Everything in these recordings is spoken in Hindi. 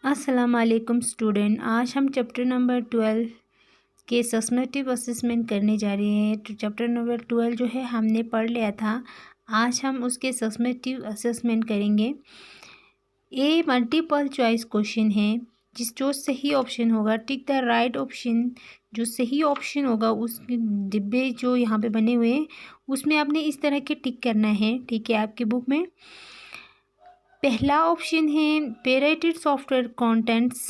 अस्सलाम वालेकुम स्टूडेंट। आज हम चैप्टर नंबर 12 के सस्मेटिव असेसमेंट करने जा रहे हैं। तो चैप्टर नंबर 12 जो है हमने पढ़ लिया था। आज हम उसके सस्मेटिव असेसमेंट करेंगे। ए मल्टीपल चॉइस क्वेश्चन है जो सही ऑप्शन होगा, टिक द राइट ऑप्शन। जो सही ऑप्शन होगा उस डिब्बे जो यहाँ पे बने हुए हैं उसमें आपने इस तरह के टिक करना है। ठीक है, आपकी बुक में पहला ऑप्शन है pirated software contents.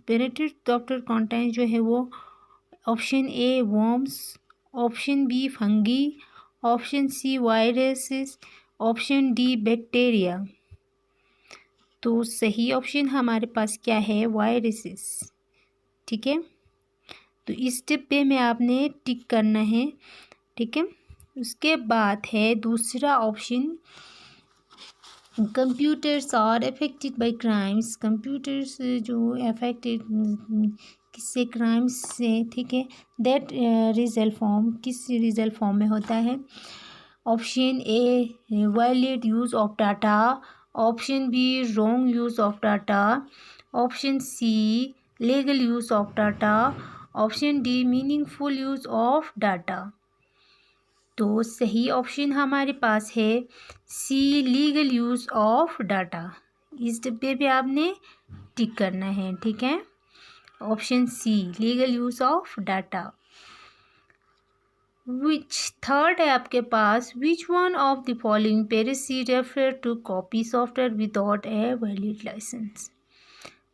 Pirated software contents जो है वो option A worms, option B fungi, option C viruses, option D bacteria. तो सही ऑप्शन हमारे पास क्या है? वायरसेस। ठीक है, तो इस डिब्बे में आपने टिक करना है। ठीक है, उसके बाद है दूसरा option computers are affected by crimes. Computers जो अफेक्टेड किससे? क्राइम्स से। ठीक है, दैट रिजल्ट फॉर्म किस रिजल्ट फॉर्म में होता है? Option A violate use of data, option B wrong use of data, option C legal use of data, option D meaningful use of data. तो सही ऑप्शन हमारे पास है C legal use of data. इस डिब्बे पे आपने टिक करना है। ठीक है, option C legal use of data. Which third है आपके पास, which one of the following piracy refer to copy software without a valid licence.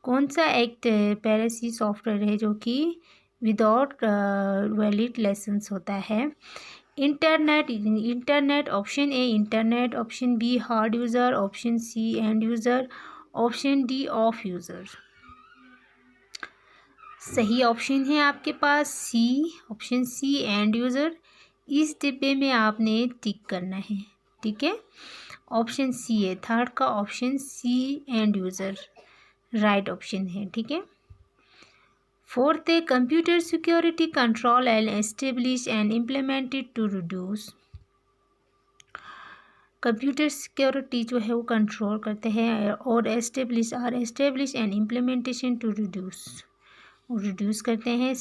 कौन सा एक पेरेसी सॉफ्टवेयर है जो कि विदाउट वैलिड लाइसेंस होता है? Internet option A internet, option B hard user, option C end user, option D off user. सही ऑप्शन है आपके पास C, option C end user. इस डिब्बे में आपने टिक करना है। ठीक है, ऑप्शन सी है, थर्ड का option C end user right option है। ठीक है, फोर्थ है computer security control and establish and implemented to reduce. Computer security जो है वो कंट्रोल करते हैं और establish and implementation to reduce करते हैं।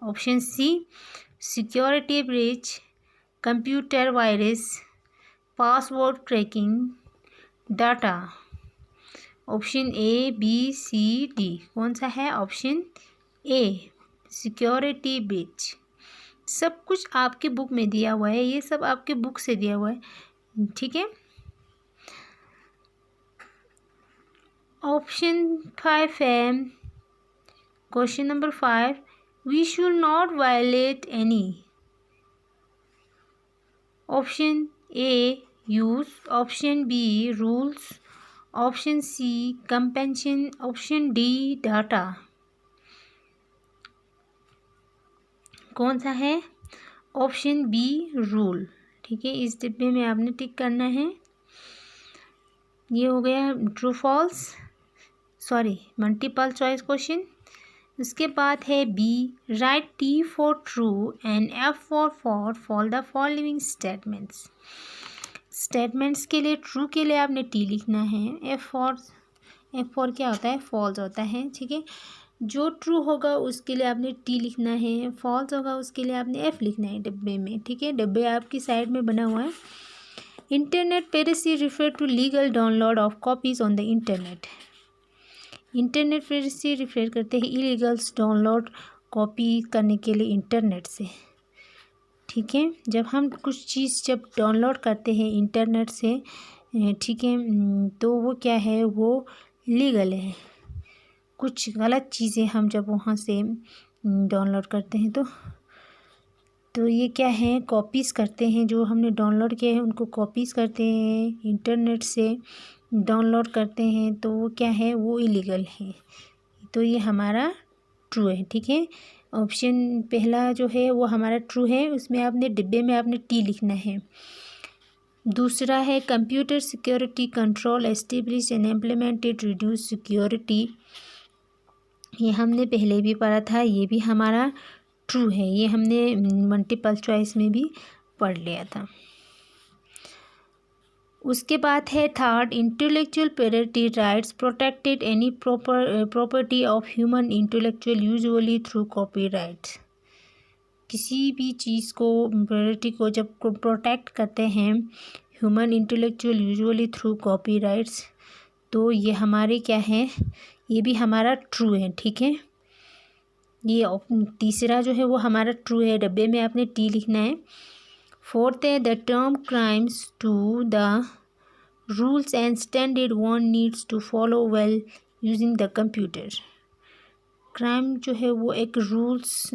Option C security breach, computer virus, password cracking, data. Option A B C D कौन सा है? Option A security breach. सब कुछ आपके बुक में दिया हुआ है, ये सब आपके बुक से दिया हुआ है। ठीक है, ऑप्शन 5 है question number 5, we should not violate any. Option A use, option B rules, option C compensation, option D data. कौन सा है? Option B rule. ठीक है, इस डिब्बे में आपने टिक करना है। ये हो गया true false, sorry multiple choice question. उसके बाद है B, write T for true and F for fall the following statements. Statements के लिए ट्रू के लिए आपने टी लिखना है, एफ फॉर क्या होता है? फॉल्स होता है। ठीक है, जो ट्रू होगा उसके लिए आपने टी लिखना है, फॉल्स होगा उसके लिए आपने एफ लिखना है डिब्बे में। ठीक है, डिब्बे आपकी साइड में बना हुआ है। Internet piracy refer to legal download of copies on the internet. Internet piracy refer करते हैं इलीगल्स डाउनलोड कॉपी करने के लिए इंटरनेट से। ठीक है, जब हम कुछ चीज़ जब डाउनलोड करते हैं इंटरनेट से, ठीक है, तो वो क्या है? वो लीगल है। कुछ गलत चीज़ें हम जब वहाँ से डाउनलोड करते हैं तो ये क्या है? कॉपीज़ करते हैं। जो हमने डाउनलोड किए हैं उनको कॉपीज़ करते हैं, इंटरनेट से डाउनलोड करते हैं, तो वो क्या है? वो इलीगल है। तो ये हमारा ट्रू है। ठीक है, ऑप्शन पहला जो है वो हमारा ट्रू है, उसमें आपने डिब्बे में आपने टी लिखना है। दूसरा है computer security control establish and implemented reduce security. ये हमने पहले भी पढ़ा था, ये भी हमारा ट्रू है। ये हमने मल्टीपल चॉइस में भी पढ़ लिया था। उसके बाद है third, intellectual property rights protected any property of human intellectual usually through copyright. किसी भी चीज़ को, प्रॉपर्टी को जब प्रोटेक्ट करते हैं human intellectual usually through copyrights, तो ये हमारे क्या है, ये भी हमारा ट्रू है। ठीक है, ये तीसरा जो है वो हमारा ट्रू है, डब्बे में आपने टी लिखना है। फोर्थ है the term crimes to the rules and standard one needs to follow well using the computer. Crime जो है वो एक रूल्स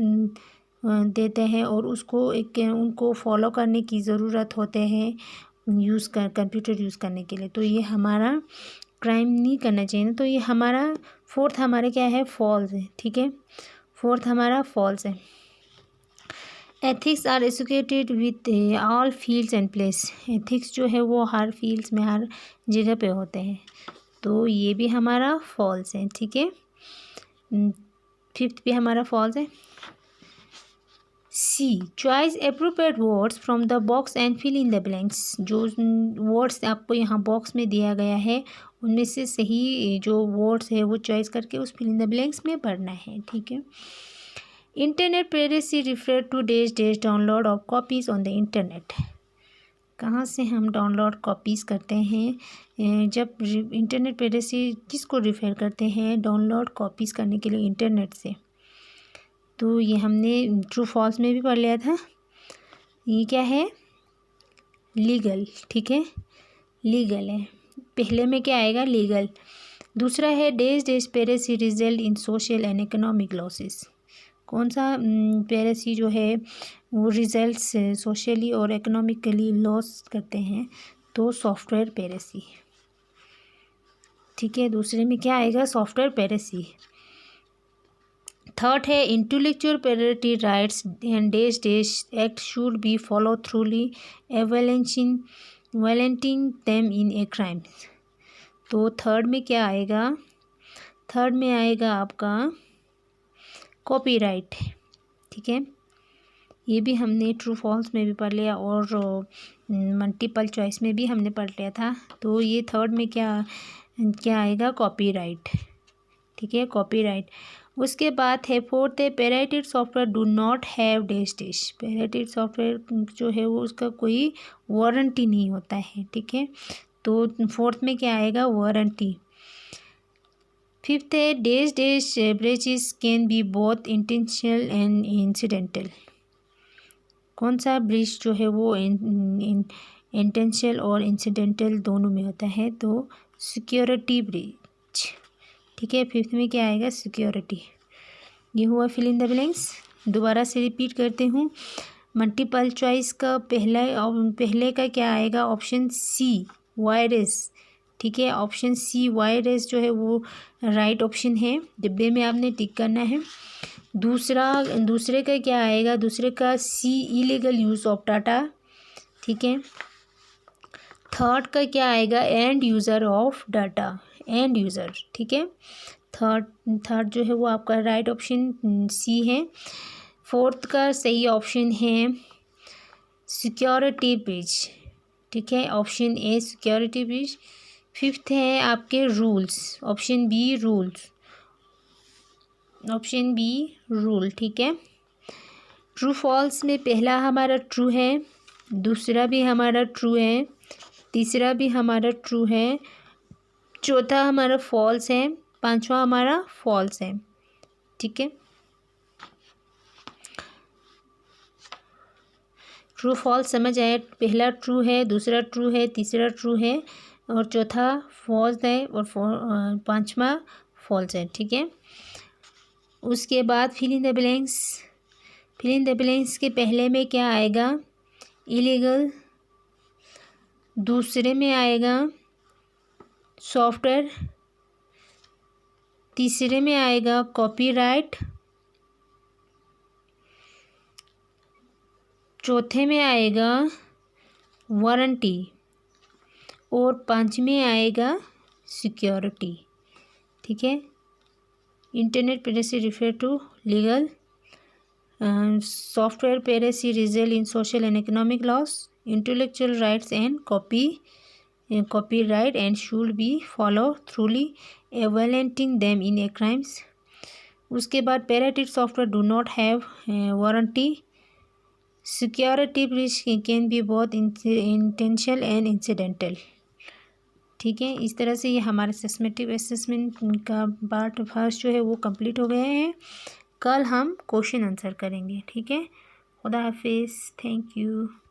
देते हैं और उसको उनको फॉलो करने की ज़रूरत होते हैं कंप्यूटर यूज़ करने के लिए। तो ये हमारा क्राइम नहीं करना चाहिए ना, तो ये हमारा फोर्थ हमारे क्या है, फॉल्स है। ठीक है, फोर्थ हमारा फॉल्स है। Ethics are associated with all fields and place. Ethics जो है वो हर फील्ड्स में, हर जगह पे होते हैं, तो ये भी हमारा फॉल्स है। ठीक है, फिफ्थ भी हमारा फॉल्स है। C, choice appropriate words from the box and fill in the blanks. जो वर्ड्स आपको यहाँ बॉक्स में दिया गया है उनमें से सही जो वर्ड्स है वो चॉइस करके उस फिल इन द ब्लैंक्स में भरना है। ठीक है, internet privacy refer two days download of copies on the internet. कहाँ से हम डाउनलोड कॉपीज़ करते हैं, जब इंटरनेट प्राइवेसी किसको रिफ़र करते हैं, डाउनलोड कॉपीज़ करने के लिए इंटरनेट से। तो ये हमने ट्रू फॉल्स में भी पढ़ लिया था। ये क्या है, लीगल। ठीक है, लीगल है, पहले में क्या आएगा, लीगल। दूसरा है days privacy result in social and economic losses. कौन सा प्राइवेसी जो है वो रिजल्ट्स सोशली और इकोनॉमिकली लॉस करते हैं, तो सॉफ्टवेयर प्राइवेसी। ठीक है, दूसरे में क्या आएगा, सॉफ्टवेयर प्राइवेसी। थर्ड है intellectual property rights and these act should be follow thoroughly violating them in a crime. तो थर्ड में क्या आएगा, थर्ड में आएगा आपका कॉपीराइट। ठीक है, ये भी हमने ट्रू फॉल्स में भी पढ़ लिया और मल्टीपल चॉइस में भी हमने पढ़ लिया था। तो ये थर्ड में क्या आएगा, कॉपीराइट। ठीक है, कॉपीराइट। उसके बाद है फोर्थ है pirated software do not have dash. Pirated software जो है वो उसका कोई वारंटी नहीं होता है। ठीक है, तो फोर्थ में क्या आएगा, वारंटी। फिफ्थ है dash breaches can be both intentional and incidental. कौन सा ब्रीच जो है वो इंटेंशनल और इंसिडेंटल दोनों में होता है, तो सिक्योरिटी ब्रीच। ठीक है, फिफ्थ में क्या आएगा, सिक्योरिटी। ये हुआ फिल इन द ब्लैंक्स। दोबारा से रिपीट करते हूँ, मल्टीपल चॉइस का पहले का क्या आएगा, ऑप्शन सी, वायरस। ठीक है, ऑप्शन सी वायरस जो है वो राइट ऑप्शन है, डिब्बे में आपने टिक करना है। दूसरे का क्या आएगा, दूसरे का सी, इलीगल यूज़ ऑफ डाटा। ठीक है, थर्ड का क्या आएगा, end user of data, end user. ठीक है, थर्ड जो है वो आपका राइट ऑप्शन सी है। फोर्थ का सही ऑप्शन है सिक्योरिटी ब्रीच। ठीक है, option A security breach. Fifth है आपके rules, option B rules, option B rule. ठीक है, ट्रू फॉल्स में पहला हमारा ट्रू है, दूसरा भी हमारा ट्रू है, तीसरा भी हमारा ट्रू है, चौथा हमारा फॉल्स है, पांचवा हमारा फॉल्स है। ठीक है, ट्रू फॉल्स समझ आया, पहला ट्रू है, दूसरा ट्रू है, तीसरा ट्रू है और चौथा फॉल्स है और पांचवा फॉल्स है। ठीक है, उसके बाद fill in the blanks. Fill in the blanks के पहले में क्या आएगा, इलीगल। दूसरे में आएगा सॉफ्टवेयर, तीसरे में आएगा कॉपीराइट, चौथे में आएगा वारंटी और पांचवें आएगा सिक्योरिटी। ठीक है, internet privacy refer to legal, software privacy result in social and economic loss, intellectual rights and copy copyright and should be followed thoroughly, evaluating them in a crimes. उसके बाद pirated software do not have warranty. Security breach can be both intentional and incidental. ठीक है, इस तरह से ये हमारे सस्मेटिव असेसमेंट का पार्ट फर्स्ट जो है वो कंप्लीट हो गए हैं। कल हम क्वेश्चन आंसर करेंगे। ठीक है, खुदा हाफिज़, थैंक यू।